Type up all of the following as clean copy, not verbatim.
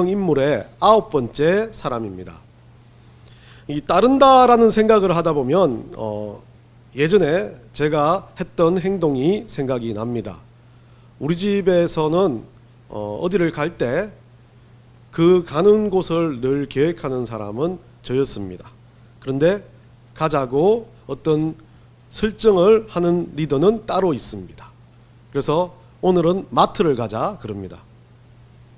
인물의 9번째 사람입니다. 이 따른다라는 생각을 하다 보면 예전에 제가 했던 행동이 생각이 납니다. 우리 집에서는 어디를 갈 때 그 가는 곳을 늘 계획하는 사람은 저였습니다. 그런데 가자고 어떤 설정을 하는 리더는 따로 있습니다. 그래서 오늘은 마트를 가자 그럽니다.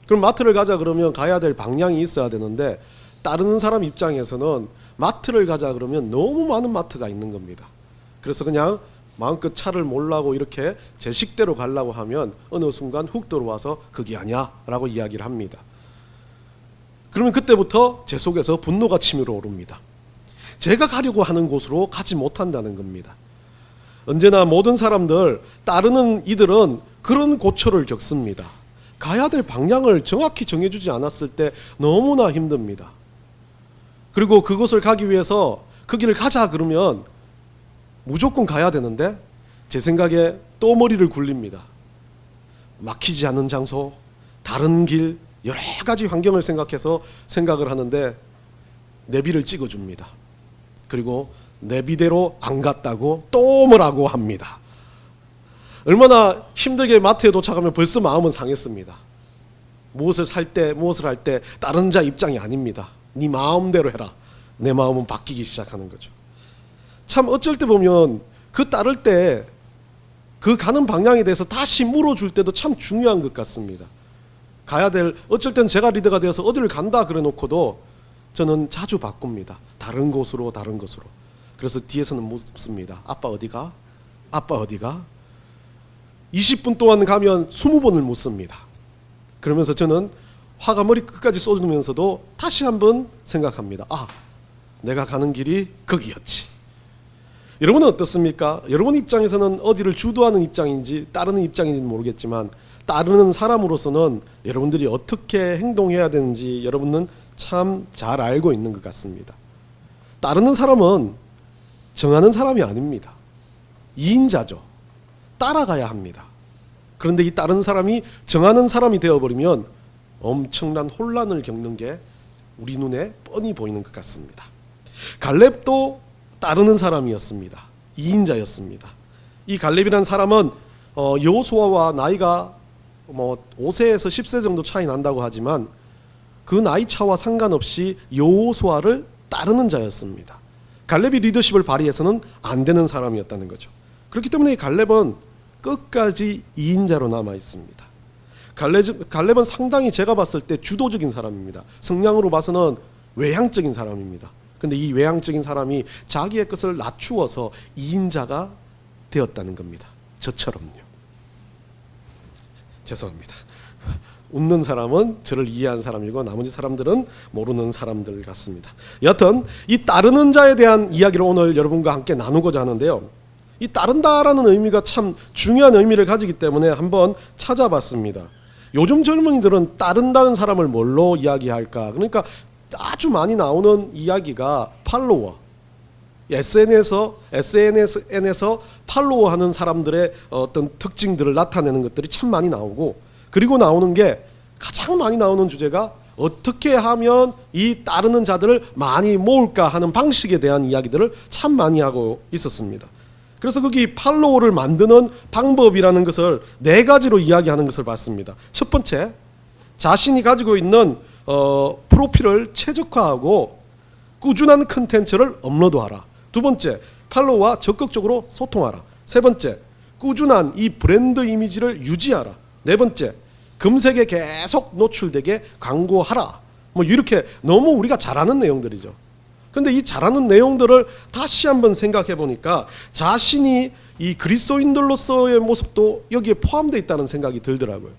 그럼 마트를 가자 그러면 가야 될 방향이 있어야 되는데 따르는 사람 입장에서는 마트를 가자 그러면 너무 많은 마트가 있는 겁니다. 그래서 그냥 마음껏 차를 몰라고 이렇게 제 식대로 가려고 하면 어느 순간 훅 들어와서 거기 아니야 라고 이야기를 합니다. 그러면 그때부터 제 속에서 분노가 치밀어 오릅니다. 제가 가려고 하는 곳으로 가지 못한다는 겁니다. 언제나 모든 사람들, 따르는 이들은 그런 고초를 겪습니다. 가야 될 방향을 정확히 정해주지 않았을 때 너무나 힘듭니다. 그리고 그곳을 가기 위해서 그 길을 가자 그러면 무조건 가야 되는데 제 생각에 또 머리를 굴립니다. 막히지 않는 장소, 다른 길, 여러 가지 환경을 생각해서 생각을 하는데 내비를 찍어줍니다. 그리고 내비대로 안 갔다고 또 뭐라고 합니다. 얼마나 힘들게 마트에 도착하면 벌써 마음은 상했습니다. 무엇을 살 때 무엇을 할 때 다른 자 입장이 아닙니다. 네 마음대로 해라. 내 마음은 바뀌기 시작하는 거죠. 참 어쩔 때 보면 그 따를 때 그 가는 방향에 대해서 다시 물어줄 때도 참 중요한 것 같습니다. 가야 될, 어쩔 땐 제가 리더가 되어서 어디를 간다 그래 놓고도 저는 자주 바꿉니다. 다른 곳으로 다른 곳으로. 그래서 뒤에서는 묻습니다. 아빠 어디가? 아빠 어디가? 20분 동안 가면 20번을 묻습니다. 그러면서 저는 화가 머리 끝까지 쏟으면서도 다시 한번 생각합니다. 아, 내가 가는 길이 거기였지. 여러분은 어떻습니까? 여러분 입장에서는 어디를 주도하는 입장인지 따르는 입장인지는 모르겠지만 따르는 사람으로서는 여러분들이 어떻게 행동해야 되는지 여러분은 참 잘 알고 있는 것 같습니다. 따르는 사람은 정하는 사람이 아닙니다. 2인자죠. 따라가야 합니다. 그런데 이 따르는 사람이 정하는 사람이 되어버리면 엄청난 혼란을 겪는 게 우리 눈에 뻔히 보이는 것 같습니다. 갈렙도 따르는 사람이었습니다. 2인자였습니다. 이 갈렙이라는 사람은 여호수아와 나이가 5세에서 10세 정도 차이 난다고 하지만 그 나이 차와 상관없이 여호수아를 따르는 자였습니다. 갈렙이 리더십을 발휘해서는 안 되는 사람이었다는 거죠. 그렇기 때문에 갈렙은 끝까지 2인자로 남아 있습니다. 갈렙은 상당히 제가 봤을 때 주도적인 사람입니다. 성량으로 봐서는 외향적인 사람입니다. 그런데 이 외향적인 사람이 자기의 것을 낮추어서 2인자가 되었다는 겁니다. 저처럼요. 죄송합니다. 웃는 사람은 저를 이해한 사람이고 나머지 사람들은 모르는 사람들 같습니다. 여튼 이 따르는 자에 대한 이야기를 오늘 여러분과 함께 나누고자 하는데요. 이 따른다라는 의미가 참 중요한 의미를 가지기 때문에 한번 찾아봤습니다. 요즘 젊은이들은 따른다는 사람을 뭘로 이야기할까? 그러니까 아주 많이 나오는 이야기가 팔로워, SNS에서 팔로워하는 사람들의 어떤 특징들을 나타내는 것들이 참 많이 나오고, 그리고 나오는 게 가장 많이 나오는 주제가 어떻게 하면 이 따르는 자들을 많이 모을까 하는 방식에 대한 이야기들을 참 많이 하고 있었습니다. 그래서 거기 팔로워를 만드는 방법이라는 것을 4가지로 이야기하는 것을 봤습니다. 첫 번째, 자신이 가지고 있는 프로필을 최적화하고 꾸준한 컨텐츠를 업로드하라. 두 번째, 팔로워와 적극적으로 소통하라. 세 번째, 꾸준한 이 브랜드 이미지를 유지하라. 네 번째, 검색에 계속 노출되게 광고하라. 이렇게 너무 우리가 잘 아는 내용들이죠. 그런데 이 잘하는 내용들을 다시 한번 생각해 보니까 자신이 이 그리스도인들로서의 모습도 여기에 포함되어 있다는 생각이 들더라고요.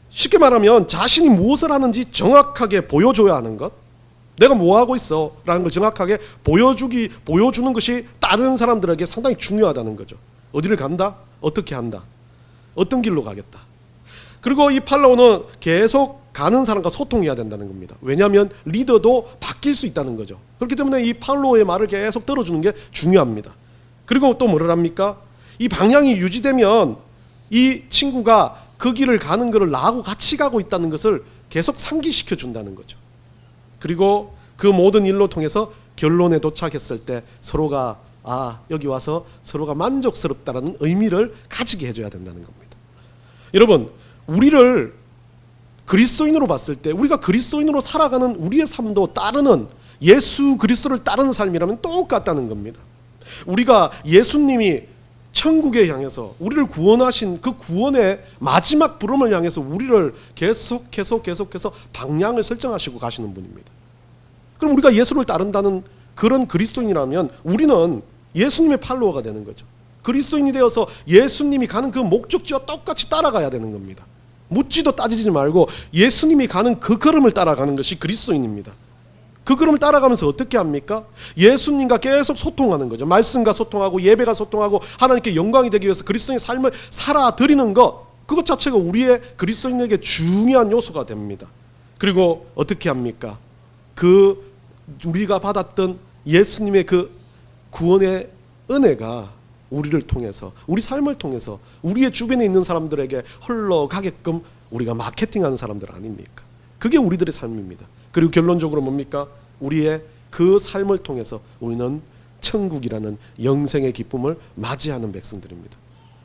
쉽게 말하면 자신이 무엇을 하는지 정확하게 보여줘야 하는 것, 내가 뭐 하고 있어 라는 걸 정확하게 보여주는 것이 다른 사람들에게 상당히 중요하다는 거죠. 어디를 간다? 어떻게 한다? 어떤 길로 가겠다? 그리고 이 팔로워는 계속 가는 사람과 소통해야 된다는 겁니다. 왜냐하면 리더도 바뀔 수 있다는 거죠. 그렇기 때문에 이 팔로워의 말을 계속 들어주는 게 중요합니다. 그리고 또 뭐를 합니까? 이 방향이 유지되면 이 친구가 그 길을 가는 것을 나하고 같이 가고 있다는 것을 계속 상기시켜 준다는 거죠. 그리고 그 모든 일로 통해서 결론에 도착했을 때 서로가 여기 와서 서로가 만족스럽다라는 의미를 가지게 해줘야 된다는 겁니다. 여러분, 우리를 그리스도인으로 봤을 때 우리가 그리스도인으로 살아가는 우리의 삶도 따르는 예수 그리스도를 따르는 삶이라면 똑같다는 겁니다. 우리가 예수님이 천국에 향해서 우리를 구원하신 그 구원의 마지막 부름을 향해서 우리를 계속해서 방향을 설정하시고 가시는 분입니다. 그럼 우리가 예수를 따른다는 그런 그리스도인이라면 우리는 예수님의 팔로워가 되는 거죠. 그리스도인이 되어서 예수님이 가는 그 목적지와 똑같이 따라가야 되는 겁니다. 묻지도 따지지 말고 예수님이 가는 그 걸음을 따라가는 것이 그리스도인입니다. 그 걸음을 따라가면서 어떻게 합니까? 예수님과 계속 소통하는 거죠. 말씀과 소통하고 예배가 소통하고 하나님께 영광이 되기 위해서 그리스도인의 삶을 살아드리는 것, 그것 자체가 우리의 그리스도인에게 중요한 요소가 됩니다. 그리고 어떻게 합니까? 그 우리가 받았던 예수님의 그 구원의 은혜가 우리를 통해서, 우리 삶을 통해서 우리의 주변에 있는 사람들에게 흘러가게끔 우리가 마케팅하는 사람들 아닙니까? 그게 우리들의 삶입니다. 그리고 결론적으로 뭡니까? 우리의 그 삶을 통해서 우리는 천국이라는 영생의 기쁨을 맞이하는 백성들입니다.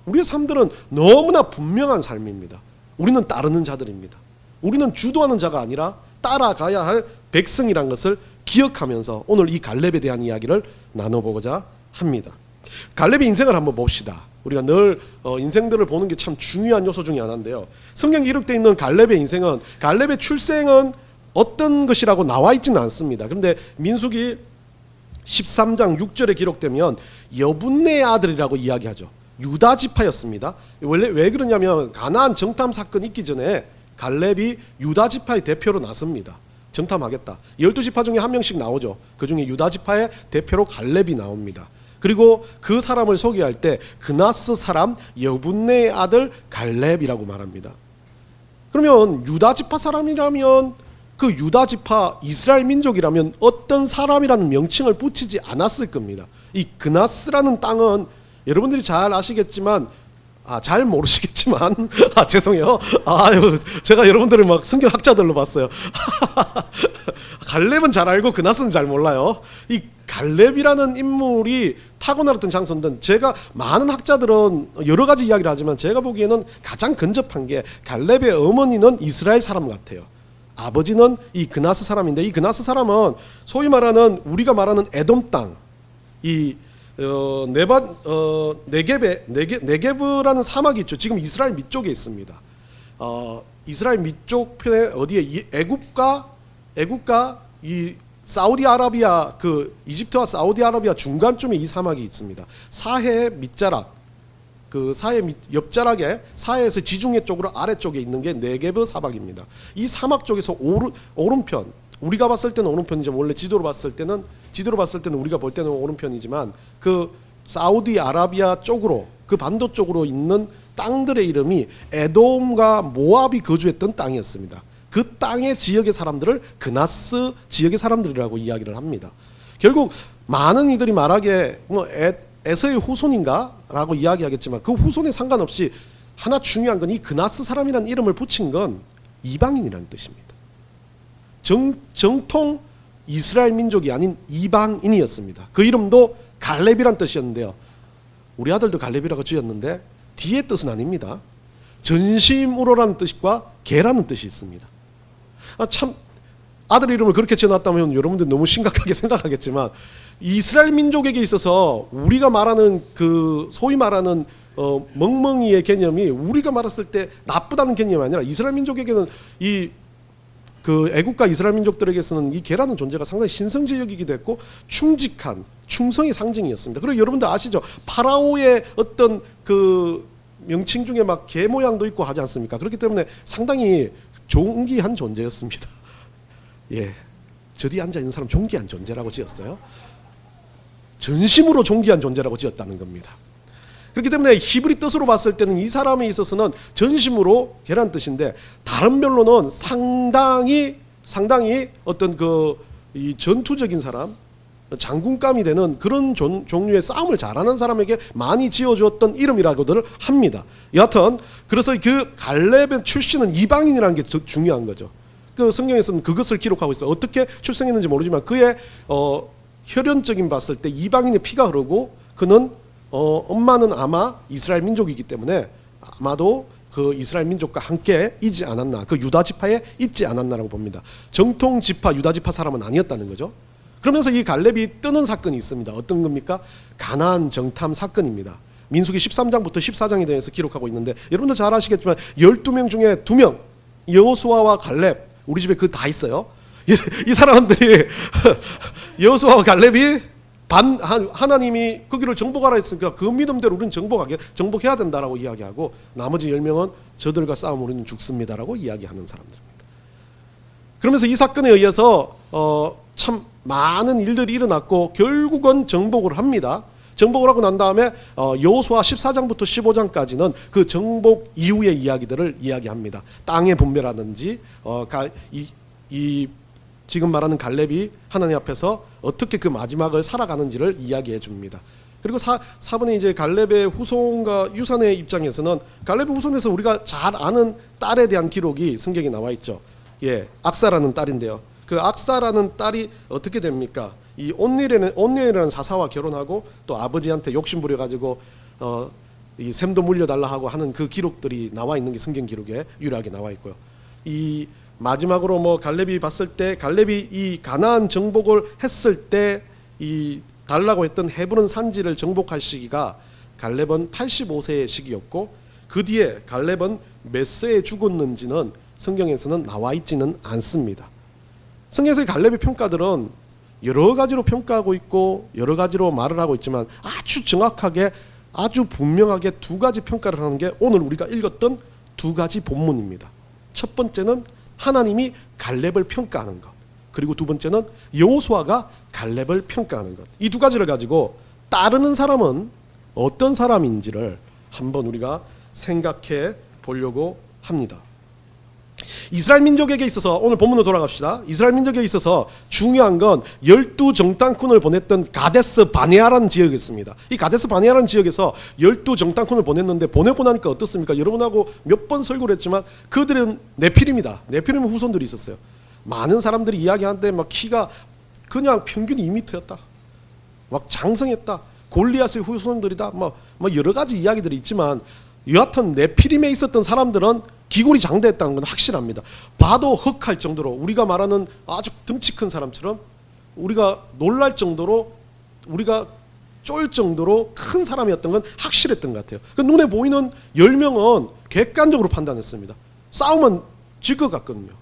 우리의 삶들은 너무나 분명한 삶입니다. 우리는 따르는 자들입니다. 우리는 주도하는 자가 아니라 따라가야 할 백성이란 것을 기억하면서 오늘 이 갈렙에 대한 이야기를 나눠보고자 합니다. 갈렙의 인생을 한번 봅시다. 우리가 늘 인생들을 보는 게 참 중요한 요소 중에 하나인데요. 성경에 기록되어 있는 갈렙의 인생은, 갈렙의 출생은 어떤 것이라고 나와 있지는 않습니다. 그런데 민수기 13장 6절에 기록되면 여분네의 아들이라고 이야기하죠. 유다 지파였습니다. 원래 왜 그러냐면 가나안 정탐 사건 있기 전에 갈렙이 유다 지파의 대표로 나섭니다. 정탐하겠다. 12지파 중에 한 명씩 나오죠. 그 중에 유다 지파의 대표로 갈렙이 나옵니다. 그리고 그 사람을 소개할 때 그나스 사람 여분네의 아들 갈렙이라고 말합니다. 그러면 유다 지파 사람이라면, 그 유다 지파 이스라엘 민족이라면 어떤 사람이라는 명칭을 붙이지 않았을 겁니다. 이 그나스라는 땅은 여러분들이 잘 아시겠지만, 잘 모르시겠지만, 죄송해요. 제가 여러분들을 막 성경학자들로 봤어요. 갈렙은 잘 알고 그나스는 잘 몰라요. 이 갈렙이라는 인물이 타고났던 장소인데, 제가 많은 학자들은 여러 가지 이야기를 하지만 제가 보기에는 가장 근접한 게 갈렙의 어머니는 이스라엘 사람 같아요. 아버지는 이 그나스 사람인데, 이 그나스 사람은 소위 말하는 우리가 말하는 에돔 땅, 이 네게브라는 사막이 있죠. 지금 이스라엘 밑쪽에 있습니다. 이스라엘 밑쪽 편에 어디에 애굽과 이 사우디아라비아, 그 이집트와 사우디아라비아 중간쯤에 이 사막이 있습니다. 사해 밑자락, 그 사해 옆자락에 사해에서 지중해 쪽으로 아래쪽에 있는 게 네게브 사막입니다. 이 사막 쪽에서 오른편, 우리가 봤을 때는 오른편이죠. 원래 지도로 봤을 때는 우리가 볼 때는 오른편이지만 그 사우디아라비아 쪽으로, 그 반도 쪽으로 있는 땅들의 이름이 에돔과 모압이 거주했던 땅이었습니다. 그 땅의 지역의 사람들을 그나스 지역의 사람들이라고 이야기를 합니다. 결국 많은 이들이 말하기에 에서의 후손인가? 라고 이야기하겠지만 그 후손에 상관없이 하나 중요한 건 이 그나스 사람이라는 이름을 붙인 건 이방인이라는 뜻입니다. 정통 이스라엘 민족이 아닌 이방인이었습니다. 그 이름도 갈렙이란 뜻이었는데요. 우리 아들도 갈렙이라고 지었는데 뒤의 뜻은 아닙니다. 전심으로라는 뜻과 개라는 뜻이 있습니다. 참 아들 이름을 그렇게 지어놨다면 여러분들 너무 심각하게 생각하겠지만, 이스라엘 민족에게 있어서 우리가 말하는 그 소위 말하는 멍멍이의 개념이 우리가 말했을 때 나쁘다는 개념이 아니라 이스라엘 민족에게는 그 애국과 이스라엘 민족들에게서는 이 개라는 존재가 상당히 신성제 여기기도 했고 충직한 충성의 상징이었습니다. 그리고 여러분들 아시죠? 파라오의 어떤 그 명칭 중에 막 개 모양도 있고 하지 않습니까? 그렇기 때문에 상당히 존귀한 존재였습니다. 예, 저 뒤에 앉아 있는 사람 존귀한 존재라고 지었어요. 전심으로 존귀한 존재라고 지었다는 겁니다. 그렇기 때문에 히브리 뜻으로 봤을 때는 이 사람에 있어서는 전심으로 개란 뜻인데, 다른 별로는 상당히 어떤 이 전투적인 사람, 장군감이 되는 그런 종류의 싸움을 잘하는 사람에게 많이 지어주었던 이름이라고들 합니다. 여하튼 그래서 그 갈렙의 출신은 이방인이라는 게 중요한 거죠. 그 성경에서는 그것을 기록하고 있어요. 어떻게 출생했는지 모르지만 그의 혈연적인 봤을 때 이방인의 피가 흐르고 그는 엄마는 아마 이스라엘 민족이기 때문에 아마도 그 이스라엘 민족과 함께 있지 않았나, 그 유다 지파에 있지 않았나라고 봅니다. 정통 지파 유다 지파 사람은 아니었다는 거죠. 그러면서 이 갈렙이 뜨는 사건이 있습니다. 어떤 겁니까? 가나안 정탐 사건입니다. 민수기 13장부터 14장에 대해서 기록하고 있는데 여러분들 잘 아시겠지만 12명 중에 2명 여호수아와 갈렙, 우리 집에 그 다 있어요. 이 사람들이 여호수아와 갈렙이 하나님이 그 길을 정복하라 했으니까 그 믿음대로 우리는 정복해야 된다라고 이야기하고 나머지 10명은 저들과 싸우면 우리는 죽습니다라고 이야기하는 사람들입니다. 그러면서 이 사건에 의해서 참 많은 일들이 일어났고 결국은 정복을 합니다. 정복을 하고 난 다음에 여호수아 14장부터 15장까지는 그 정복 이후의 이야기들을 이야기합니다. 땅의 분배라든지 지금 말하는 갈렙이 하나님 앞에서 어떻게 그 마지막을 살아가는지를 이야기해 줍니다. 그리고 4번에 이제 갈렙의 후손과 유산의 입장에서는 갈렙의 후손에서 우리가 잘 아는 딸에 대한 기록이 성경에 나와 있죠. 예, 악사라는 딸인데요. 그 악사라는 딸이 어떻게 됩니까? 이 온니엘이라는 사사와 결혼하고 또 아버지한테 욕심 부려가지고 이 샘도 물려달라 하고 하는 그 기록들이 나와 있는 게 성경 기록에 유일하게 나와 있고요. 이 마지막으로 뭐 갈렙이 봤을 때 갈렙이 이 가나안 정복을 했을 때 이 달라고 했던 헤브론 산지를 정복할 시기가 갈렙은 85세의 시기였고 그 뒤에 갈렙은 몇 세에 죽었는지는 성경에서는 나와 있지는 않습니다. 성경에서의 갈렙의 평가들은 여러 가지로 평가하고 있고 여러 가지로 말을 하고 있지만 아주 정확하게 아주 분명하게 두 가지 평가를 하는 게 오늘 우리가 읽었던 두 가지 본문입니다. 첫 번째는 하나님이 갈렙을 평가하는 것, 그리고 두 번째는 여호수아가 갈렙을 평가하는 것. 이 두 가지를 가지고 따르는 사람은 어떤 사람인지를 한번 우리가 생각해 보려고 합니다. 이스라엘 민족에게 있어서 오늘 본문으로 돌아갑시다. 이스라엘 민족에 있어서 중요한 건 12정탐꾼을 보냈던 가데스 바네아라는 지역이 있습니다. 이 가데스 바네아라는 지역에서 12정탐꾼을 보냈는데 보내고 나니까 어떻습니까? 여러분하고 몇 번 설교를 했지만 그들은 네피림이다. 네피림 후손들이 있었어요. 많은 사람들이 이야기하는데 막 키가 그냥 평균이 2m였다. 막 장성했다. 골리앗의 후손들이다. 뭐 여러 가지 이야기들이 있지만 여하튼 네피림에 있었던 사람들은 기골이 장대했다는 건 확실합니다. 봐도 헉할 정도로 우리가 말하는 아주 덩치 큰 사람처럼 우리가 놀랄 정도로 우리가 쫄 정도로 큰 사람이었던 건 확실했던 것 같아요. 그 눈에 보이는 10명은 객관적으로 판단했습니다. 싸우면 질 것 같거든요.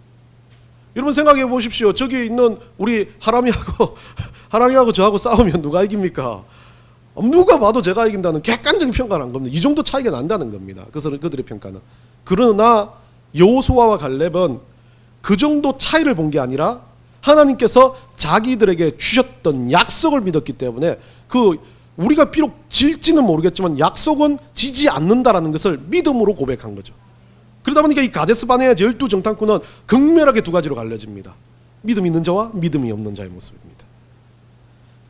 여러분 생각해 보십시오. 저기 있는 우리 하랑이하고 저하고 싸우면 누가 이깁니까? 누가 봐도 제가 이긴다는 객관적인 평가를 한 겁니다. 이 정도 차이가 난다는 겁니다. 그들의 평가는. 그러나 여호수아와 갈렙은 그 정도 차이를 본 게 아니라 하나님께서 자기들에게 주셨던 약속을 믿었기 때문에 우리가 비록 질지는 모르겠지만 약속은 지지 않는다라는 것을 믿음으로 고백한 거죠. 그러다 보니까 이 가데스 바네아 12정탐꾼은 극명하게 두 가지로 갈려집니다. 믿음 있는 자와 믿음이 없는 자의 모습입니다.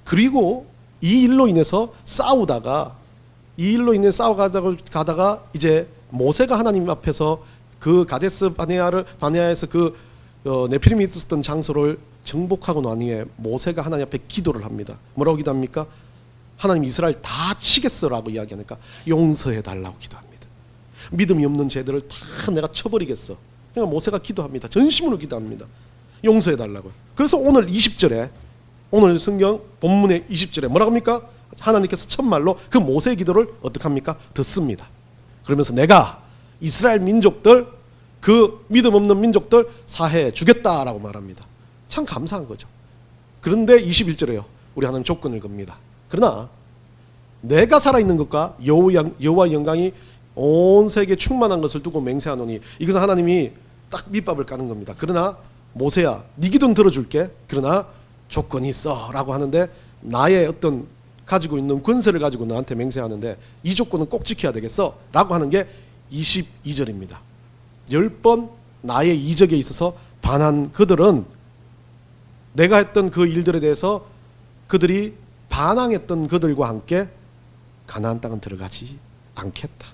그리고 이 일로 인해서 싸우다가 이제 모세가 하나님 앞에서 그 가데스 바네아에서 그 네피림이 있었던 장소를 정복하고 난 후에 모세가 하나님 앞에 기도를 합니다. 뭐라고 기도합니까? 하나님 이스라엘 다 치겠어라고 이야기하니까 용서해 달라고 기도합니다. 믿음이 없는 죄들을 다 내가 쳐버리겠어. 그러니까 모세가 기도합니다. 전심으로 기도합니다. 용서해 달라고. 그래서 오늘 20절에 오늘 성경 본문의 20절에 뭐라고 합니까? 하나님께서 첫말로 그 모세의 기도를 어떻게 합니까? 듣습니다. 그러면서 내가 이스라엘 민족들 그 믿음 없는 민족들 사해 주겠다라고 말합니다. 참 감사한 거죠. 그런데 21절에요. 우리 하나님 조건을 겁니다. 그러나 내가 살아있는 것과 여호와의 영광이 온 세계에 충만한 것을 두고 맹세하노니 이것은 하나님이 딱 밑밥을 까는 겁니다. 그러나 모세야 네 기도는 들어줄게. 그러나 조건이 있어 라고 하는데 나의 어떤 가지고 있는 권세를 가지고 나한테 맹세하는데 이 조건은 꼭 지켜야 되겠어 라고 하는 게 22절입니다. 10번 나의 이적에 있어서 반한 그들은 내가 했던 그 일들에 대해서 그들이 반항했던 그들과 함께 가나안 땅은 들어가지 않겠다.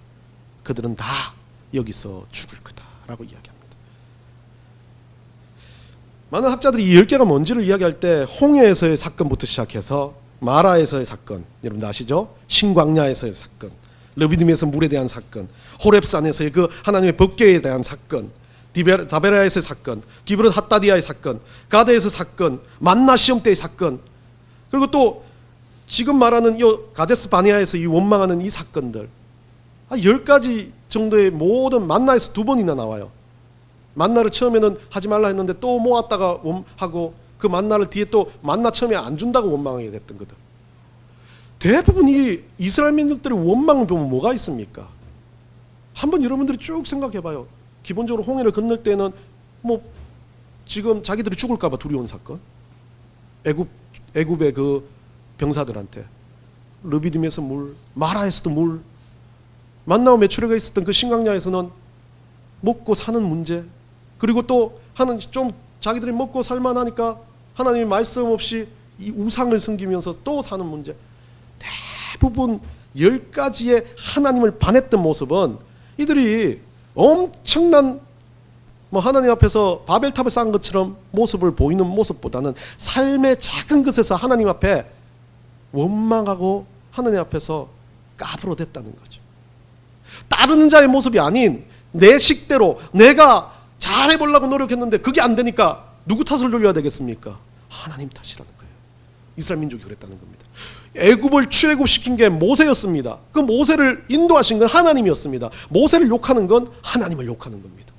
그들은 다 여기서 죽을 거다 라고 이야기합니다. 많은 학자들이 이 10개가 뭔지를 이야기할 때 홍해에서의 사건부터 시작해서 마라에서의 사건, 여러분 아시죠? 신광야에서의 사건, 르비딤에서 물에 대한 사건, 호렙산에서의 그 하나님의 법궤에 대한 사건, 다베라에서의 사건, 기브롯 핫다디아의 사건, 가데에서 사건, 만나 시험 때의 사건, 그리고 또 지금 말하는 이 가데스 바네아에서 이 원망하는 이 사건들, 10가지 정도의 모든 만나에서 2번이나 나와요. 만나를 처음에는 하지 말라 했는데 또 모았다가 하고, 그 만나를 뒤에 또 만나 처음에 안 준다고 원망하게 됐던 거들. 대부분 이 이스라엘 민족들의 원망을 보면 뭐가 있습니까? 한번 여러분들이 쭉 생각해 봐요. 기본적으로 홍해를 건널 때는 뭐 지금 자기들이 죽을까 봐 두려운 사건, 애굽의 그 병사들한테, 르비딤에서 물, 마라에서도 물, 만나와 메추레가 있었던 그 신광야에서는 먹고 사는 문제, 그리고 또 하는 좀 자기들이 먹고 살만하니까 하나님의 말씀 없이 이 우상을 섬기면서 또 사는 문제. 대부분 10가지의 하나님을 반했던 모습은 이들이 엄청난 하나님 앞에서 바벨탑을 쌓은 것처럼 모습을 보이는 모습보다는 삶의 작은 것에서 하나님 앞에 원망하고 하나님 앞에서 까불어댔다는 거죠. 따르는 자의 모습이 아닌 내 식대로 내가 잘해보려고 노력했는데 그게 안 되니까 누구 탓을 돌려야 되겠습니까? 하나님 탓이라는 거예요. 이스라엘 민족이 그랬다는 겁니다. 애굽을 출애굽시킨 게 모세였습니다. 그 모세를 인도하신 건 하나님이었습니다. 모세를 욕하는 건 하나님을 욕하는 겁니다.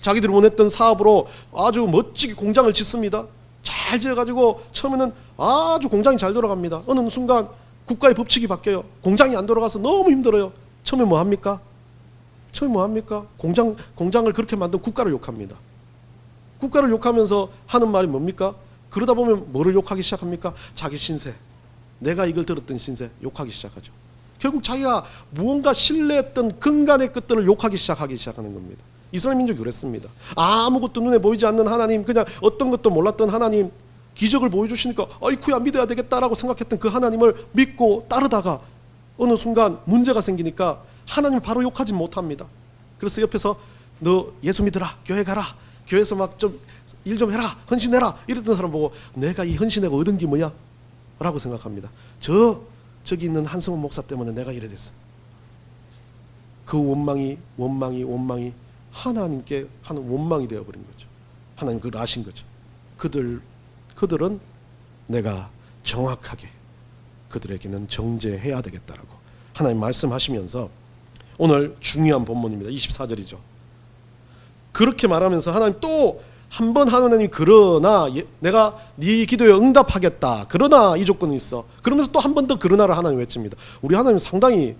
자기들이 원했던 사업으로 아주 멋지게 공장을 짓습니다. 잘 지어가지고 처음에는 아주 공장이 잘 돌아갑니다. 어느 순간 국가의 법칙이 바뀌어요. 공장이 안 돌아가서 너무 힘들어요. 처음에 뭐 합니까? 공장을 그렇게 만든 국가를 욕합니다. 국가를 욕하면서 하는 말이 뭡니까? 그러다 보면 뭐를 욕하기 시작합니까? 자기 신세, 내가 이걸 들었던 신세 욕하기 시작하죠. 결국 자기가 무언가 신뢰했던 근간의 것들을 욕하기 시작하는 겁니다. 이스라엘 민족이 그랬습니다. 아무것도 눈에 보이지 않는 하나님, 그냥 어떤 것도 몰랐던 하나님, 기적을 보여주시니까 아이쿠야 믿어야 되겠다라고 생각했던 그 하나님을 믿고 따르다가 어느 순간 문제가 생기니까 하나님을 바로 욕하지 못합니다. 그래서 옆에서 너 예수 믿으라, 교회 가라, 교회에서 막 좀 일 좀 해라, 헌신해라 이랬던 사람 보고 내가 이 헌신하고 얻은 게 뭐야? 라고 생각합니다. 저기 있는 한성훈 목사 때문에 내가 이래 됐어. 그 원망이 하나님께 하는 원망이 되어버린 거죠. 하나님 그걸 아신 거죠. 그들은 내가 정확하게 그들에게는 정죄해야 되겠다라고 하나님 말씀하시면서 오늘 중요한 본문입니다. 24절이죠. 그렇게 말하면서 하나님 또 한 번 하나님이 그러나 내가 네 기도에 응답하겠다. 그러나 이 조건이 있어. 그러면서 또 한 번 더 그러나를 하나님 외칩니다. 우리 하나님 상당히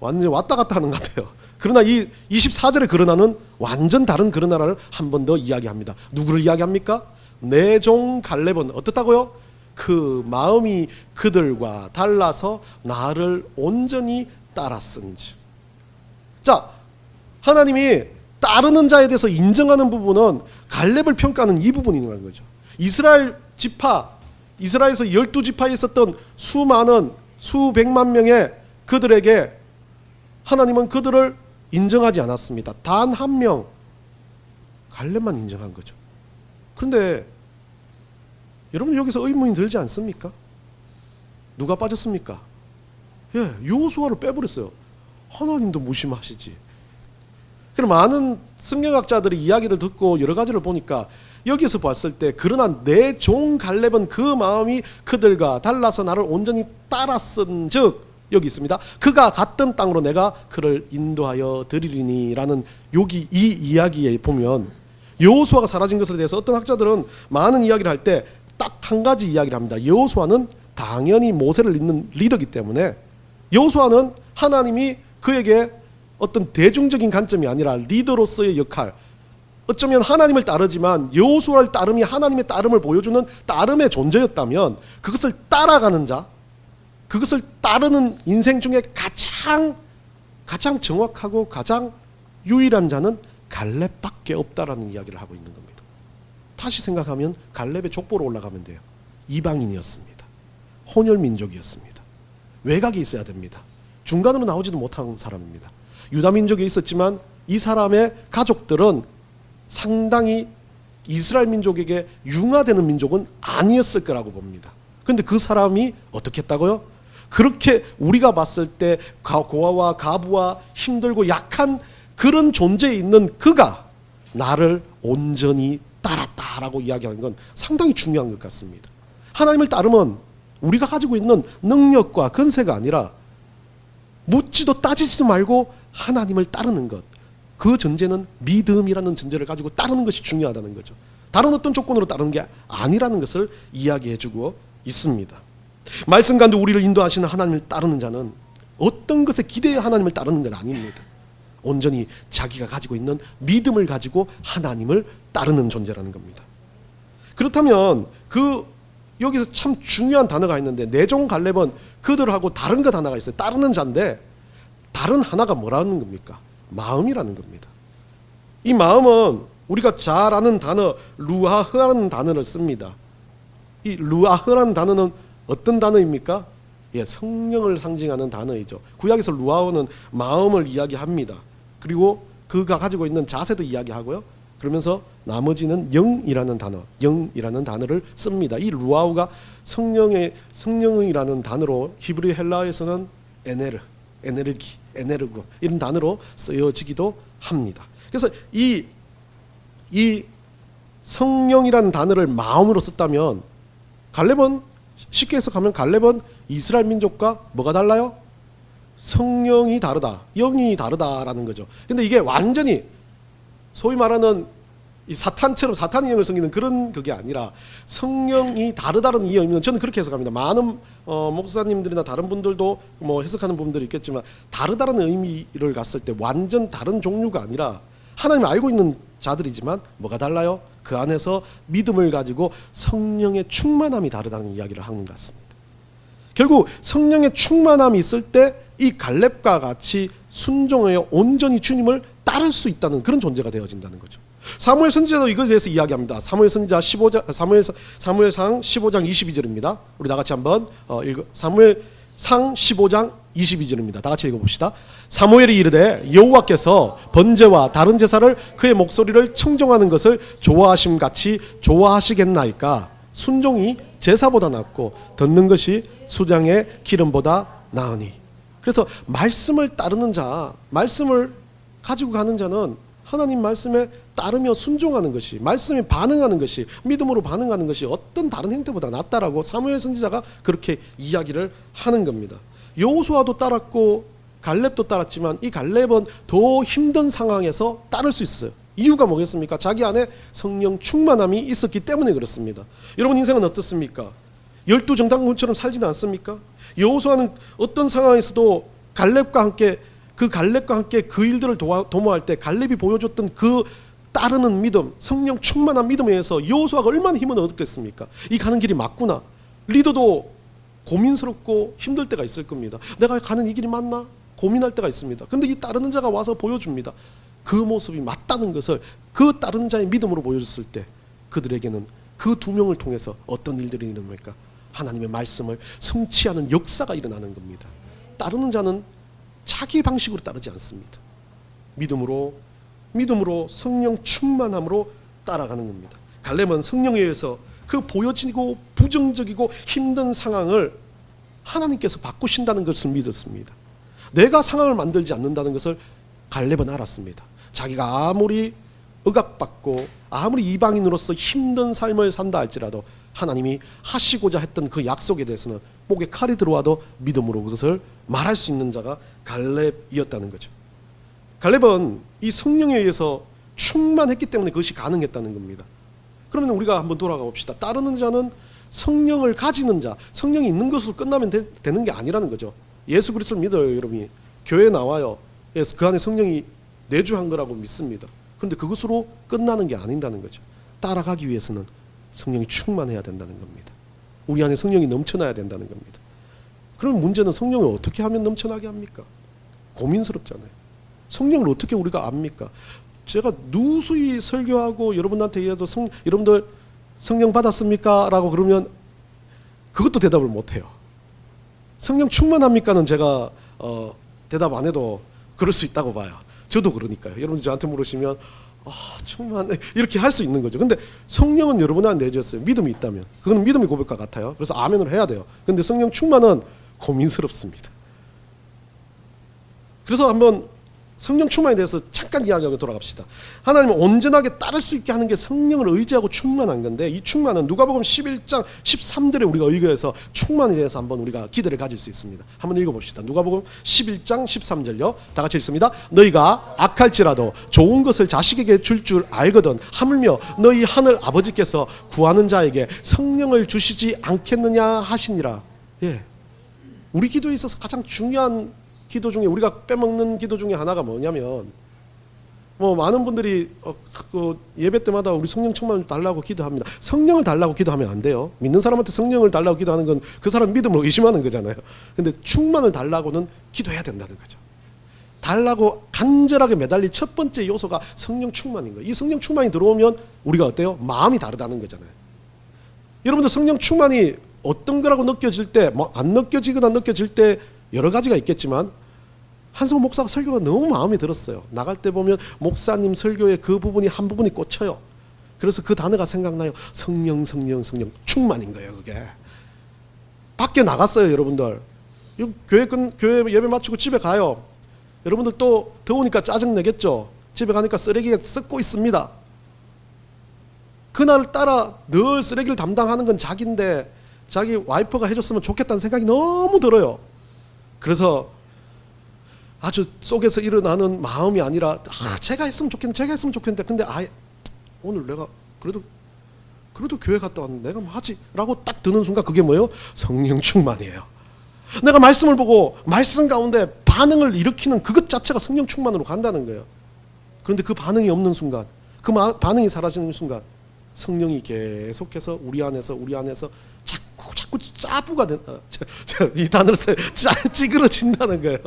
완전히 왔다 갔다 하는 것 같아요. 그러나 이 24절의 그러나는 완전 다른 그러나를 한 번 더 이야기합니다. 누구를 이야기합니까? 내 종 갈렙은 어떻다고요? 그 마음이 그들과 달라서 나를 온전히 따랐은즉. 자, 하나님이 따르는 자에 대해서 인정하는 부분은 갈렙을 평가하는 이 부분이라는 거죠. 이스라엘 지파, 이스라엘에서 12지파에 있었던 수많은 수백만 명의 그들에게 하나님은 그들을 인정하지 않았습니다. 단 한 명, 갈렙만 인정한 거죠. 그런데 여러분 여기서 의문이 들지 않습니까? 누가 빠졌습니까? 여호수아를 빼버렸어요. 하나님도 무심하시지. 그럼 많은 성경학자들이 이야기를 듣고 여러 가지를 보니까 여기서 봤을 때 그러나 내 종 갈렙은 그 마음이 그들과 달라서 나를 온전히 따랐은즉 여기 있습니다. 그가 갔던 땅으로 내가 그를 인도하여 드리리니라는 여기 이 이야기에 보면 여호수아가 사라진 것에 대해서 어떤 학자들은 많은 이야기를 할 때 딱 한 가지 이야기를 합니다. 여호수아는 당연히 모세를 잇는 리더이기 때문에 여호수아는 하나님이 그에게 어떤 대중적인 관점이 아니라 리더로서의 역할, 어쩌면 하나님을 따르지만 여호수아를 따름이 하나님의 따름을 보여주는 따름의 존재였다면 그것을 따라가는 자, 그것을 따르는 인생 중에 가장 정확하고 가장 유일한 자는 갈렙밖에 없다라는 이야기를 하고 있는 겁니다. 다시 생각하면 갈렙의 족보로 올라가면 돼요. 이방인이었습니다. 혼혈민족이었습니다. 외곽에 있어야 됩니다. 중간으로 나오지도 못한 사람입니다. 유다민족에 있었지만 이 사람의 가족들은 상당히 이스라엘 민족에게 융화되는 민족은 아니었을 거라고 봅니다. 그런데 그 사람이 어떻게 했다고요? 그렇게 우리가 봤을 때 고아와 가부와 힘들고 약한 그런 존재에 있는 그가 나를 온전히 따랐다라고 이야기하는 건 상당히 중요한 것 같습니다. 하나님을 따르면 우리가 가지고 있는 능력과 권세가 아니라 묻지도 따지지도 말고 하나님을 따르는 것, 그 전제는 믿음이라는 전제를 가지고 따르는 것이 중요하다는 거죠. 다른 어떤 조건으로 따르는 게 아니라는 것을 이야기해주고 있습니다. 말씀 가운데 우리를 인도하시는 하나님을 따르는 자는 어떤 것에 기대해 하나님을 따르는 건 아닙니다. 온전히 자기가 가지고 있는 믿음을 가지고 하나님을 따르는 존재라는 겁니다. 그렇다면 여기서 참 중요한 단어가 있는데, 내종 갈렙은 그들하고 다른 것 하나가 있어요. 따르는 자인데 다른 하나가 뭐라는 겁니까? 마음이라는 겁니다. 이 마음은 우리가 잘 아는 단어 루아흐라는 단어를 씁니다. 이 루아흐라는 단어는 어떤 단어입니까? 예, 성령을 상징하는 단어이죠. 구약에서 루아흐는 마음을 이야기합니다. 그리고 그가 가지고 있는 자세도 이야기하고요. 그러면서 나머지는 영이라는 단어를 씁니다. 이 루아우가 성령이라는 단어로 히브리 헬라어에서는 에네르고 이런 단어로 쓰여지기도 합니다. 그래서 이 성령이라는 단어를 마음으로 썼다면 갈렙은, 쉽게 해석하면 갈렙은 이스라엘 민족과 뭐가 달라요? 성령이 다르다, 영이 다르다라는 거죠. 근데 이게 완전히 소위 말하는 이 사탄처럼 사탄의 영을 섬기는 그런 그게 아니라 성령이 다르다는 이 의미는 저는 그렇게 해석합니다. 많은 목사님들이나 다른 분들도 뭐 해석하는 분들이 있겠지만, 다르다는 의미를 갔을 때 완전 다른 종류가 아니라 하나님 알고 있는 자들이지만 뭐가 달라요? 그 안에서 믿음을 가지고 성령의 충만함이 다르다는 이야기를 하는 것 같습니다. 결국 성령의 충만함이 있을 때 이 갈렙과 같이 순종하여 온전히 주님을 따를 수 있다는 그런 존재가 되어진다는 거죠. 사무엘 선지자도 이거에 대해서 이야기합니다. 사무엘 선지자 15장, 사무엘상 15장 22절입니다. 우리 다 같이 한번 사무엘상 15장 22절입니다. 다 같이 읽어봅시다. 사무엘이 이르되 여호와께서 번제와 다른 제사를 그의 목소리를 청종하는 것을 좋아하심 같이 좋아하시겠나이까. 순종이 제사보다 낫고 듣는 것이 수장의 기름보다 나으니. 그래서 말씀을 따르는 자, 말씀을 가지고 가는 자는 하나님 말씀에 따르며 순종하는 것이, 말씀에 반응하는 것이, 믿음으로 반응하는 것이 어떤 다른 행태보다 낫다라고 사무엘 선지자가 그렇게 이야기를 하는 겁니다. 여호수아도 따랐고 갈렙도 따랐지만 이 갈렙은 더 힘든 상황에서 따를 수 있어요. 이유가 뭐겠습니까? 자기 안에 성령 충만함이 있었기 때문에 그렇습니다. 여러분 인생은 어떻습니까? 12정탐꾼처럼 살지는 않습니까? 여호수아는 어떤 상황에서도 갈렙과 함께 그 일들을 도모할 때 갈렙이 보여줬던 그 따르는 믿음, 성령 충만한 믿음에 의해서 여호수아가 얼마나 힘을 얻었겠습니까? 이 가는 길이 맞구나. 리더도 고민스럽고 힘들 때가 있을 겁니다. 내가 가는 이 길이 맞나? 고민할 때가 있습니다. 그런데 이 따르는 자가 와서 보여줍니다. 그 모습이 맞다는 것을 그 따르는 자의 믿음으로 보여줬을 때 그들에게는 그 두 명을 통해서 어떤 일들이 일어납니까? 하나님의 말씀을 성취하는 역사가 일어나는 겁니다. 따르는 자는 자기 방식으로 따르지 않습니다. 믿음으로 성령 충만함으로 따라가는 겁니다. 갈렙은 성령에 의해서 그 보여지고 부정적이고 힘든 상황을 하나님께서 바꾸신다는 것을 믿었습니다. 내가 상황을 만들지 않는다는 것을 갈렙은 알았습니다. 자기가 아무리 억압받고 아무리 이방인으로서 힘든 삶을 산다 할지라도 하나님이 하시고자 했던 그 약속에 대해서는 목에 칼이 들어와도 믿음으로 그것을 말할 수 있는 자가 갈렙이었다는 거죠. 갈렙은 이 성령에 의해서 충만했기 때문에 그것이 가능했다는 겁니다. 그러면 우리가 한번 돌아가 봅시다. 따르는 자는 성령을 가지는 자, 성령이 있는 것으로 끝나면 되는 게 아니라는 거죠. 예수 그리스도를 믿어요, 여러분이. 교회에 나와요. 그 안에 성령이 내주한 거라고 믿습니다. 그런데 그것으로 끝나는 게 아닌다는 거죠. 따라가기 위해서는 성령이 충만해야 된다는 겁니다. 우리 안에 성령이 넘쳐나야 된다는 겁니다. 그럼 문제는 성령을 어떻게 하면 넘쳐나게 합니까? 고민스럽잖아요. 성령을 어떻게 우리가 압니까? 제가 누수히 설교하고 여러분한테 얘기해도 여러분들 성령 받았습니까? 라고 그러면 그것도 대답을 못해요. 성령 충만합니까는 제가 대답 안 해도 그럴 수 있다고 봐요. 저도 그러니까요. 여러분 저한테 물으시면 충만 이렇게 할 수 있는 거죠. 근데 성령은 여러분한테 내주셨어요. 믿음이 있다면. 그건 믿음의 고백과 같아요. 그래서 아멘을 해야 돼요. 근데 성령 충만은 고민스럽습니다. 그래서 한번 성령 충만에 대해서 잠깐 이야기하고 돌아갑시다. 하나님은 온전하게 따를 수 있게 하는 게 성령을 의지하고 충만한 건데, 이 충만은 누가복음 11장 13절에 우리가 의거해서 충만에 대해서 한번 우리가 기대를 가질 수 있습니다. 한번 읽어봅시다. 누가복음 11장 13절요. 다 같이 읽습니다. 너희가 악할지라도 좋은 것을 자식에게 줄 알거든 하물며 너희 하늘 아버지께서 구하는 자에게 성령을 주시지 않겠느냐 하시니라. 예, 우리 기도에 있어서 가장 중요한 기도 중에 우리가 빼먹는 기도 중에 하나가 뭐냐면, 많은 분들이 예배 때마다 우리 성령 충만을 달라고 기도합니다. 성령을 달라고 기도하면 안 돼요. 믿는 사람한테 성령을 달라고 기도하는 건 그 사람 믿음을 의심하는 거잖아요. 근데 충만을 달라고는 기도해야 된다는 거죠. 달라고 간절하게 매달릴 첫 번째 요소가 성령 충만인 거예요. 이 성령 충만이 들어오면 우리가 어때요? 마음이 다르다는 거잖아요. 여러분들 성령 충만이 어떤 거라고 느껴질 때, 안 느껴지거나 느껴질 때 여러 가지가 있겠지만, 한성호 목사가 설교가 너무 마음에 들었어요. 나갈 때 보면 목사님 설교의 그 부분이 한 부분이 꽂혀요. 그래서 그 단어가 생각나요. 성령 충만인 거예요. 그게 밖에 나갔어요. 여러분들 교회 예배 마치고 집에 가요. 여러분들 또 더우니까 짜증내겠죠. 집에 가니까 쓰레기가 썩고 있습니다. 그날 따라 늘 쓰레기를 담당하는 건 자기인데, 자기 와이프가 해줬으면 좋겠다는 생각이 너무 들어요. 그래서 아주 속에서 일어나는 마음이 아니라, 제가 했으면 좋겠는데 근데 오늘 내가 그래도 교회 갔다 왔는데 내가 뭐 하지? 라고 딱 드는 순간 그게 뭐예요? 성령 충만이에요. 내가 말씀을 보고 말씀 가운데 반응을 일으키는 그것 자체가 성령 충만으로 간다는 거예요. 그런데 그 반응이 없는 순간, 그 반응이 사라지는 순간 성령이 계속해서 우리 안에서 자꾸 짜부가 이 단어를 써요. 찌그러진다는 거예요.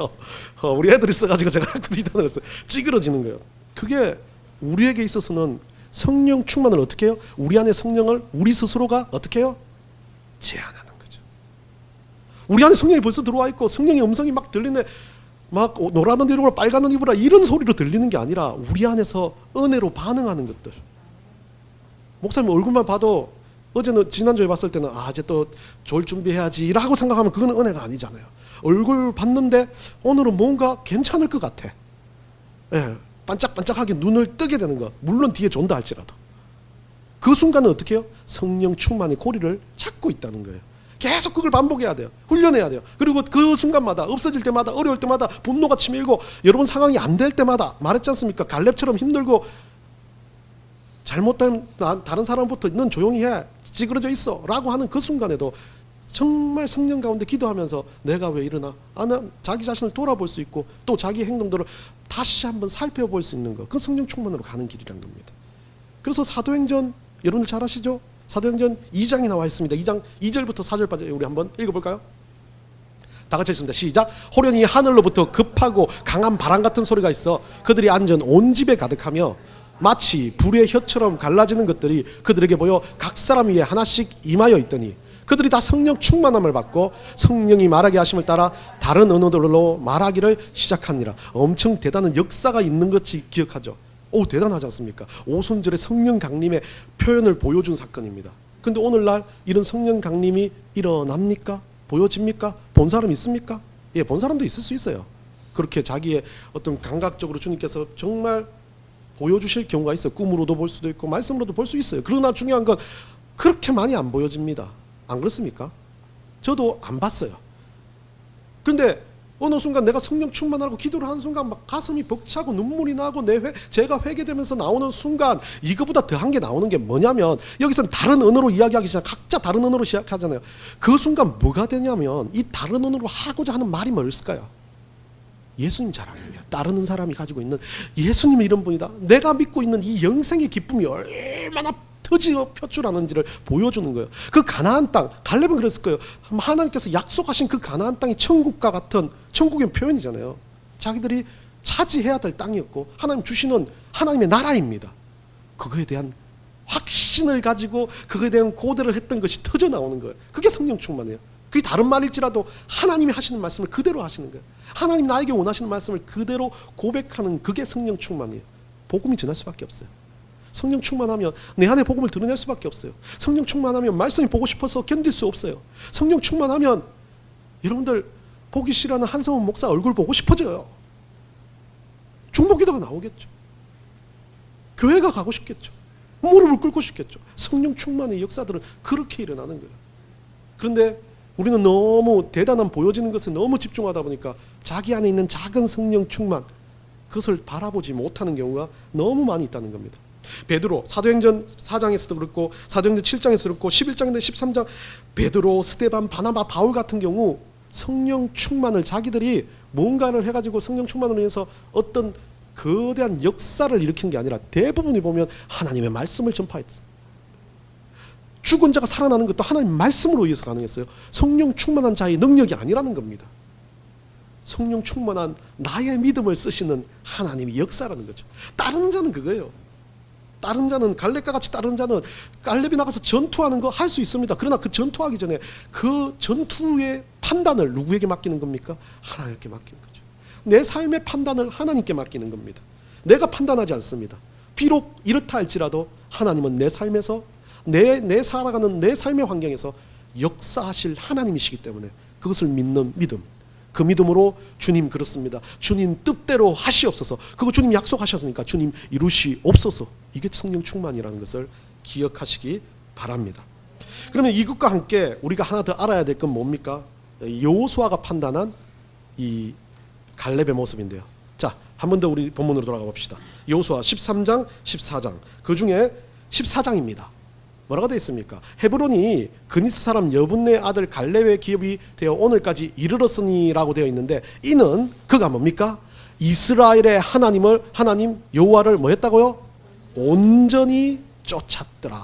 우리 애들이 써가지고 제가 이 단어를 써요. 찌그러지는 거예요. 그게 우리에게 있어서는 성령 충만을 어떻게 해요? 우리 안에 성령을 우리 스스로가 어떻게 해요? 제한하는 거죠. 우리 안에 성령이 벌써 들어와 있고 성령의 음성이 막 들리네. 막 노란 옷 입으라 빨간 옷 입으라 이런 소리로 들리는 게 아니라 우리 안에서 은혜로 반응하는 것들. 목사님 얼굴만 봐도 어제는 지난주에 봤을 때는 이제 또 좋을 준비해야지 라고 생각하면 그건 은혜가 아니잖아요. 얼굴 봤는데 오늘은 뭔가 괜찮을 것 같아. 예, 반짝반짝하게 눈을 뜨게 되는 거. 물론 뒤에 존다 할지라도. 그 순간은 어떻게 해요? 성령 충만의 고리를 잡고 있다는 거예요. 계속 그걸 반복해야 돼요. 훈련해야 돼요. 그리고 그 순간마다 없어질 때마다 어려울 때마다 분노가 치밀고 여러분 상황이 안 될 때마다 말했지 않습니까? 갈렙처럼 힘들고 잘못된 다른 사람부터 넌 조용히 해. 찌그러져 있어. 라고 하는 그 순간에도 정말 성령 가운데 기도하면서 내가 왜 이러나? 자기 자신을 돌아볼 수 있고 또 자기 행동들을 다시 한번 살펴볼 수 있는 거. 그 성령 충만으로 가는 길이란 겁니다. 그래서 사도행전 여러분들 잘 아시죠? 사도행전 2장이 나와 있습니다. 2장 2절부터 4절까지 우리 한번 읽어볼까요? 다 같이 읽습니다. 시작. 호련히 하늘로부터 급하고 강한 바람 같은 소리가 있어 그들이 앉은 온 집에 가득하며 마치 불의 혀처럼 갈라지는 것들이 그들에게 보여 각 사람 위에 하나씩 임하여 있더니 그들이 다 성령 충만함을 받고 성령이 말하게 하심을 따라 다른 언어들로 말하기를 시작하니라. 엄청 대단한 역사가 있는 것이 기억하죠. 대단하지 않습니까? 오순절에 성령 강림의 표현을 보여준 사건입니다. 근데 오늘날 이런 성령 강림이 일어납니까? 보여집니까? 본 사람 있습니까? 예, 본 사람도 있을 수 있어요. 그렇게 자기의 어떤 감각적으로 주님께서 정말 보여주실 경우가 있어요. 꿈으로도 볼 수도 있고 말씀으로도 볼 수 있어요. 그러나 중요한 건 그렇게 많이 안 보여집니다. 안 그렇습니까? 저도 안 봤어요. 근데 어느 순간 내가 성령 충만하고 기도를 하는 순간 막 가슴이 벅차고 눈물이 나고 제가 회개되면서 나오는 순간 이거보다 더한 게 나오는 게 뭐냐면 여기서는 다른 언어로 이야기하기 시작 각자 다른 언어로 시작하잖아요. 그 순간 뭐가 되냐면 이 다른 언어로 하고자 하는 말이 뭘까요? 예수님 자랑이에요. 따르는 사람이 가지고 있는 예수님이 이런 분이다. 내가 믿고 있는 이 영생의 기쁨이 얼마나 터지어 표출하는지를 보여주는 거예요. 그 가나안 땅, 갈렙은 그랬을 거예요. 하나님께서 약속하신 그 가나안 땅이 천국과 같은 천국의 표현이잖아요. 자기들이 차지해야 될 땅이었고 하나님 주시는 하나님의 나라입니다. 그거에 대한 확신을 가지고 그거에 대한 고대를 했던 것이 터져 나오는 거예요. 그게 성령 충만이에요. 그게 다른 말일지라도 하나님이 하시는 말씀을 그대로 하시는 거예요. 하나님 나에게 원하시는 말씀을 그대로 고백하는 그게 성령 충만이에요. 복음이 전할 수밖에 없어요. 성령 충만하면 내 안에 복음을 드러낼 수밖에 없어요. 성령 충만하면 말씀이 보고 싶어서 견딜 수 없어요. 성령 충만하면 여러분들 보기 싫어하는 한성훈 목사 얼굴 보고 싶어져요. 중보기도가 나오겠죠. 교회가 가고 싶겠죠. 무릎을 꿇고 싶겠죠. 성령 충만의 역사들은 그렇게 일어나는 거예요. 그런데 우리는 너무 대단한 보여지는 것에 너무 집중하다 보니까 자기 안에 있는 작은 성령 충만, 그것을 바라보지 못하는 경우가 너무 많이 있다는 겁니다. 베드로 사도행전 4장에서도 그렇고 사도행전 7장에서도 그렇고 11장인데 13장 베드로, 스데반, 바나바, 바울 같은 경우 성령 충만을 자기들이 뭔가를 해가지고 성령 충만으로 인해서 어떤 거대한 역사를 일으키는 게 아니라 대부분이 보면 하나님의 말씀을 전파했어요. 죽은 자가 살아나는 것도 하나님 말씀으로 의해서 가능했어요. 성령 충만한 자의 능력이 아니라는 겁니다. 성령 충만한 나의 믿음을 쓰시는 하나님의 역사라는 거죠. 다른 자는 그거예요. 다른 자는 갈렙과 같이 다른 자는 갈렙이 나가서 전투하는 거 할 수 있습니다. 그러나 그 전투하기 전에 그 전투의 판단을 누구에게 맡기는 겁니까? 하나님께 맡기는 거죠. 내 삶의 판단을 하나님께 맡기는 겁니다. 내가 판단하지 않습니다. 비록 이렇다 할지라도 하나님은 내 삶에서 내 살아가는 내 삶의 환경에서 역사하실 하나님이시기 때문에 그것을 믿는 믿음, 그 믿음으로 주님 그렇습니다. 주님 뜻대로 하시옵소서. 그거 주님 약속하셨으니까 주님 이루시옵소서. 이게 성령 충만이라는 것을 기억하시기 바랍니다. 그러면 이것과 함께 우리가 하나 더 알아야 될 건 뭡니까? 여호수아가 판단한 이 갈렙의 모습인데요. 자, 한 번 더 우리 본문으로 돌아가 봅시다. 여호수아 13장, 14장. 그 중에 14장입니다. 뭐라고 되어 있습니까? 헤브론이 그니스 사람 여분네 아들 갈렙의 기업이 되어 오늘까지 이르렀으니라고 되어 있는데, 이는 그가 뭡니까? 이스라엘의 하나님 여호와를 뭐 했다고요? 온전히 쫓았더라.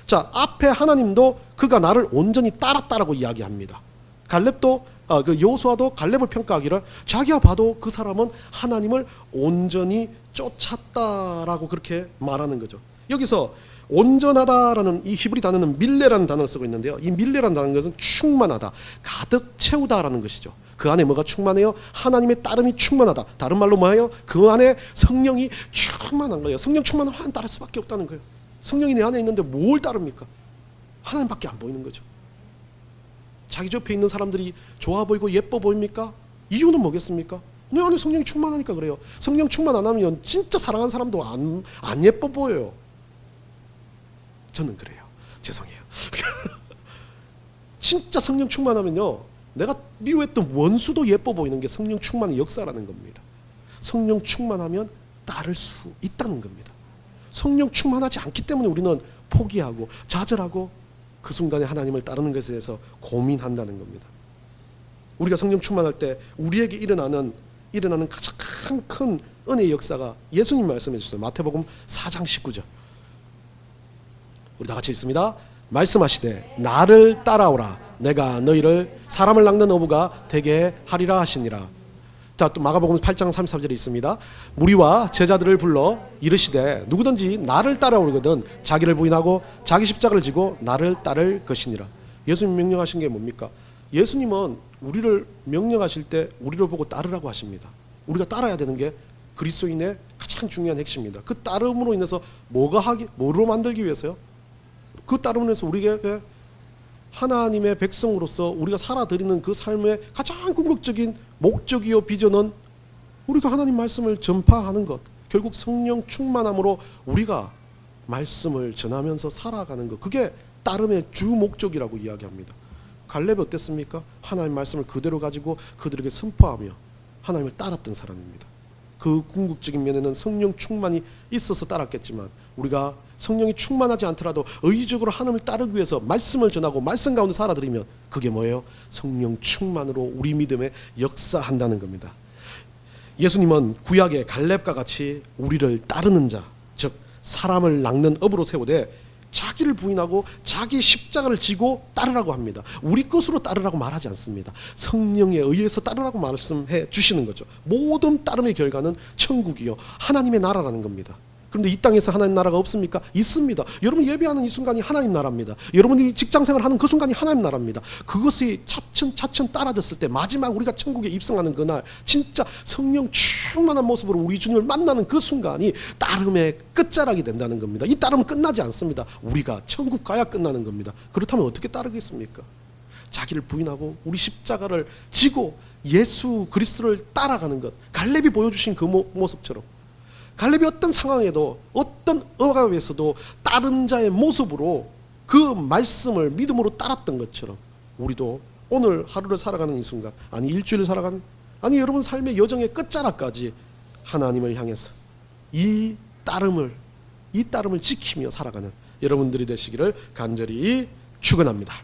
자, 앞에 하나님도 그가 나를 온전히 따랐다라고 이야기합니다. 갈렙도 그 여호수아도 갈렙을 평가하기를 자기가 봐도 그 사람은 하나님을 온전히 쫓았다라고 그렇게 말하는 거죠. 여기서 온전하다라는 이 히브리 단어는 밀레라는 단어를 쓰고 있는데요. 이 밀레라는 단어는 것은 충만하다, 가득 채우다라는 것이죠. 그 안에 뭐가 충만해요? 하나님의 따름이 충만하다. 다른 말로 뭐예요? 그 안에 성령이 충만한 거예요. 성령 충만하면 하나님 따를 수밖에 없다는 거예요. 성령이 내 안에 있는데 뭘 따릅니까? 하나님밖에 안 보이는 거죠. 자기 옆에 있는 사람들이 좋아 보이고 예뻐 보입니까? 이유는 뭐겠습니까? 내 안에 성령이 충만하니까 그래요. 성령 충만 안 하면 진짜 사랑하는 사람도 안 예뻐 보여요. 저는 그래요. 죄송해요. 진짜 성령 충만하면요, 내가 미워했던 원수도 예뻐 보이는 게 성령 충만의 역사라는 겁니다. 성령 충만하면 따를 수 있다는 겁니다. 성령 충만하지 않기 때문에 우리는 포기하고 좌절하고 그 순간에 하나님을 따르는 것에 대해서 고민한다는 겁니다. 우리가 성령 충만할 때 우리에게 일어나는 가장 큰 은혜의 역사가 예수님 말씀해 주셨어요. 마태복음 4장 19절. 우리 다 같이 읽습니다. 말씀하시되 나를 따라오라. 내가 너희를 사람을 낚는 어부가 되게 하리라 하시니라. 자, 또 마가복음 8장 33절에 있습니다. 무리와 제자들을 불러 이르시되 누구든지 나를 따라오거든 자기를 부인하고 자기 십자가를 지고 나를 따를 것이니라. 예수님 명령하신 게 뭡니까? 예수님은 우리를 명령하실 때 우리를 보고 따르라고 하십니다. 우리가 따라야 되는 게 그리스도인의 가장 중요한 핵심입니다. 그 따름으로 인해서 뭐로 만들기 위해서요? 그 따름으로 인해서 우리에게 하나님의 백성으로서 우리가 살아드리는 그 삶의 가장 궁극적인 목적이요 비전은 우리가 하나님 말씀을 전파하는 것, 결국 성령 충만함으로 우리가 말씀을 전하면서 살아가는 것, 그게 따름의 주 목적이라고 이야기합니다. 갈렙이 어땠습니까? 하나님 말씀을 그대로 가지고 그들에게 선포하며 하나님을 따랐던 사람입니다. 그 궁극적인 면에는 성령 충만이 있어서 따랐겠지만 우리가 성령이 충만하지 않더라도 의지적으로 하나님을 따르기 위해서 말씀을 전하고 말씀 가운데 살아들이면 그게 뭐예요? 성령 충만으로 우리 믿음에 역사한다는 겁니다. 예수님은 구약의 갈렙과 같이 우리를 따르는 자, 즉 사람을 낚는 업으로 세우되 자기를 부인하고 자기 십자가를 지고 따르라고 합니다. 우리 것으로 따르라고 말하지 않습니다. 성령에 의해서 따르라고 말씀해 주시는 거죠. 모든 따름의 결과는 천국이요 하나님의 나라라는 겁니다. 그런데 이 땅에서 하나님 나라가 없습니까? 있습니다. 여러분 예배하는 이 순간이 하나님 나라입니다. 여러분이 직장생활 하는 그 순간이 하나님 나라입니다. 그것이 차츰차츰 따라졌을 때 마지막 우리가 천국에 입성하는 그날 진짜 성령 충만한 모습으로 우리 주님을 만나는 그 순간이 따름의 끝자락이 된다는 겁니다. 이 따름은 끝나지 않습니다. 우리가 천국 가야 끝나는 겁니다. 그렇다면 어떻게 따르겠습니까? 자기를 부인하고 우리 십자가를 지고 예수 그리스도를 따라가는 것, 갈렙이 보여주신 그 모습처럼 갈렙이 어떤 상황에도 어떤 억압에서도 다른 자의 모습으로 그 말씀을 믿음으로 따랐던 것처럼 우리도 오늘 하루를 살아가는 이 순간, 아니 일주일을 살아가는, 아니 여러분 삶의 여정의 끝자락까지 하나님을 향해서 이 따름을 지키며 살아가는 여러분들이 되시기를 간절히 축원합니다.